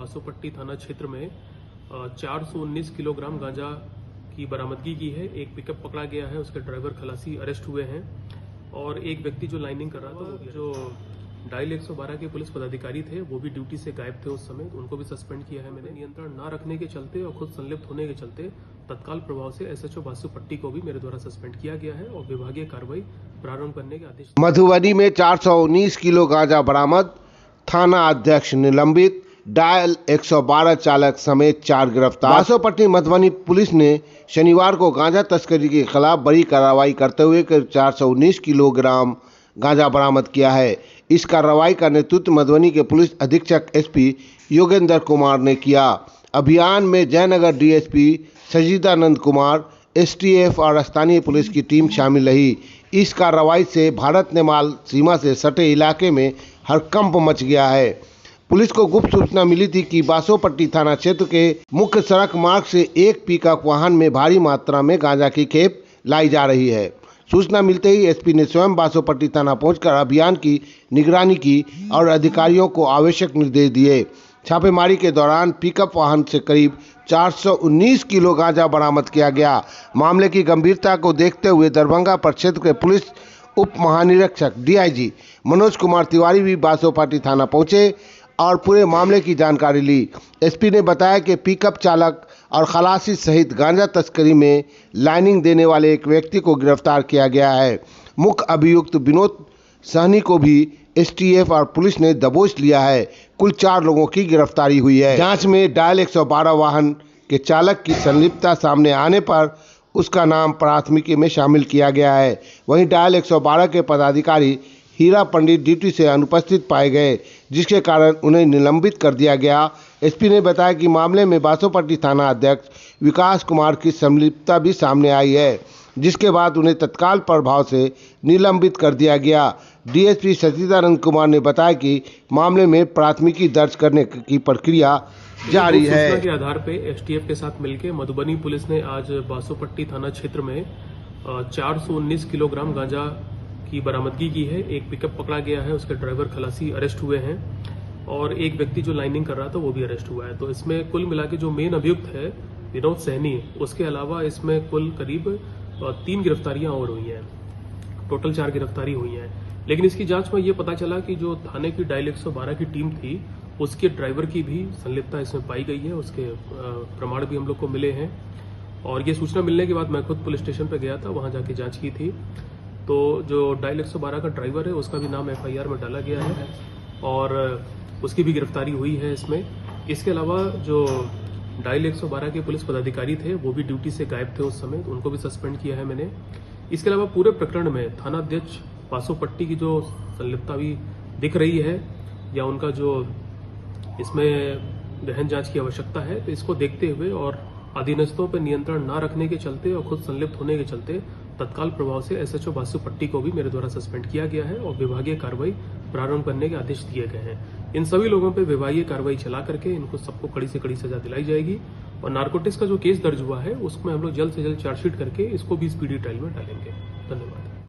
बासोपट्टी थाना क्षेत्र में 419 किलोग्राम गांजा की बरामदगी की है। एक पिकअप पकड़ा गया है, उसके ड्राइवर खलासी अरेस्ट हुए हैं और एक व्यक्ति जो लाइनिंग कर रहा था, जो डायल 112 के पुलिस पदाधिकारी थे, वो भी ड्यूटी से गायब थे उस समय, उनको भी सस्पेंड किया है मैंने। नियंत्रण न रखने के चलते और खुद संलिप्त होने के चलते तत्काल प्रभाव से एसएचओ बासोपट्टी को भी मेरे द्वारा सस्पेंड किया गया है और विभागीय कार्रवाई प्रारंभ करने के आदेश। मधुबनी में 419 किलो गांजा बरामद, थाना अध्यक्ष निलंबित, डायल 112 चालक समेत 4 गिरफ्तार। बासोपट्टी मधुबनी पुलिस ने शनिवार को गांजा तस्करी के खिलाफ बड़ी कार्रवाई करते हुए 419 किलोग्राम गांजा बरामद किया है। इस कार्रवाई का नेतृत्व मधुबनी के पुलिस अधीक्षक एसपी योगेंद्र कुमार ने किया। अभियान में जयनगर डीएसपी सजीदानंद कुमार, एसटीएफ और स्थानीय पुलिस की टीम शामिल रही। इस कार्रवाई से भारत नेपाल सीमा से सटे इलाके में हड़कंप मच गया है। पुलिस को गुप्त सूचना मिली थी कि बासोपट्टी थाना क्षेत्र के मुख्य सड़क मार्ग से एक पिकअप वाहन में भारी मात्रा में गांजा की खेप लाई जा रही है। सूचना मिलते ही एसपी ने स्वयं बासोपट्टी थाना पहुंचकर अभियान की निगरानी की और अधिकारियों को आवश्यक निर्देश दिए। छापेमारी के दौरान पिकअप वाहन से करीब 419 किलो गांजा बरामद किया गया। मामले की गंभीरता को देखते हुए दरभंगा प्रक्षेत्र के पुलिस उप महानिरीक्षक डीआईजी मनोज कुमार तिवारी भी बासोपट्टी थाना पहुंचे और पूरे मामले की जानकारी ली। एसपी ने बताया कि पिकअप चालक और खलासी सहित गांजा तस्करी में लाइनिंग देने वाले एक व्यक्ति को गिरफ्तार किया गया है। मुख्य अभियुक्त विनोद सहनी को भी एसटीएफ और पुलिस ने दबोच लिया है। कुल 4 लोगों की गिरफ्तारी हुई है। जांच में डायल 112 वाहन के चालक की संलिप्तता सामने आने पर उसका नाम प्राथमिकी में शामिल किया गया है। वहीं डायल 112 के पदाधिकारी हीरा पंडित ड्यूटी से अनुपस्थित पाए गए, जिसके कारण उन्हें निलंबित कर दिया गया। एसपी ने बताया कि मामले में बासोपट्टी थाना अध्यक्ष विकास कुमार की संलिप्तता भी सामने आई है, जिसके बाद उन्हें तत्काल प्रभाव से निलंबित कर दिया गया। डीएसपी सचिदानंद कुमार ने बताया कि मामले में प्राथमिकी दर्ज करने की प्रक्रिया जारी है। सूचना के आधार पर एसटीएफ के साथ मिलकर मधुबनी पुलिस ने आज बासोपट्टी थाना क्षेत्र में 419 किलोग्राम गांजा की बरामदगी की है। एक पिकअप पकड़ा गया है, उसके ड्राइवर खलासी अरेस्ट हुए हैं और एक व्यक्ति जो लाइनिंग कर रहा था वो भी अरेस्ट हुआ है। तो इसमें कुल मिला के जो मेन अभियुक्त है विनोद सहनी, उसके अलावा इसमें कुल करीब 3 गिरफ्तारियां और हुई हैं। टोटल 4 गिरफ्तारी हुई हैं। लेकिन इसकी जांच में ये पता चला कि जो थाने की डायल 112 की टीम थी, उसके ड्राइवर की भी संलिप्तता इसमें पाई गई है। उसके प्रमाण भी हम लोग को मिले हैं और ये सूचना मिलने के बाद मैं खुद पुलिस स्टेशन पर गया था, वहां जाके जांच की थी। तो जो डायल 112 का ड्राइवर है, उसका भी नाम एफआईआर में डाला गया है और उसकी भी गिरफ्तारी हुई है इसमें। इसके अलावा जो डायल 112 के पुलिस पदाधिकारी थे, वो भी ड्यूटी से गायब थे उस समय, उनको भी सस्पेंड किया है मैंने। इसके अलावा पूरे प्रकरण में थाना अध्यक्ष बासोपट्टी की जो संलिप्तता भी दिख रही है या उनका जो इसमें गहन जांच की आवश्यकता है, तो इसको देखते हुए और अधीनस्थों पर नियंत्रण न रखने के चलते और खुद संलिप्त होने के चलते तत्काल प्रभाव से एसएचओ बासोपट्टी को भी मेरे द्वारा सस्पेंड किया गया है और विभागीय कार्रवाई प्रारंभ करने के आदेश दिए गए हैं। इन सभी लोगों पर विभागीय कार्रवाई चला करके इनको सबको कड़ी से कड़ी सजा दिलाई जाएगी और नारकोटिक्स का जो केस दर्ज हुआ है, उसमें हम लोग जल्द से जल्द चार्जशीट करके इसको भी स्पीडी ट्रायल में डालेंगे।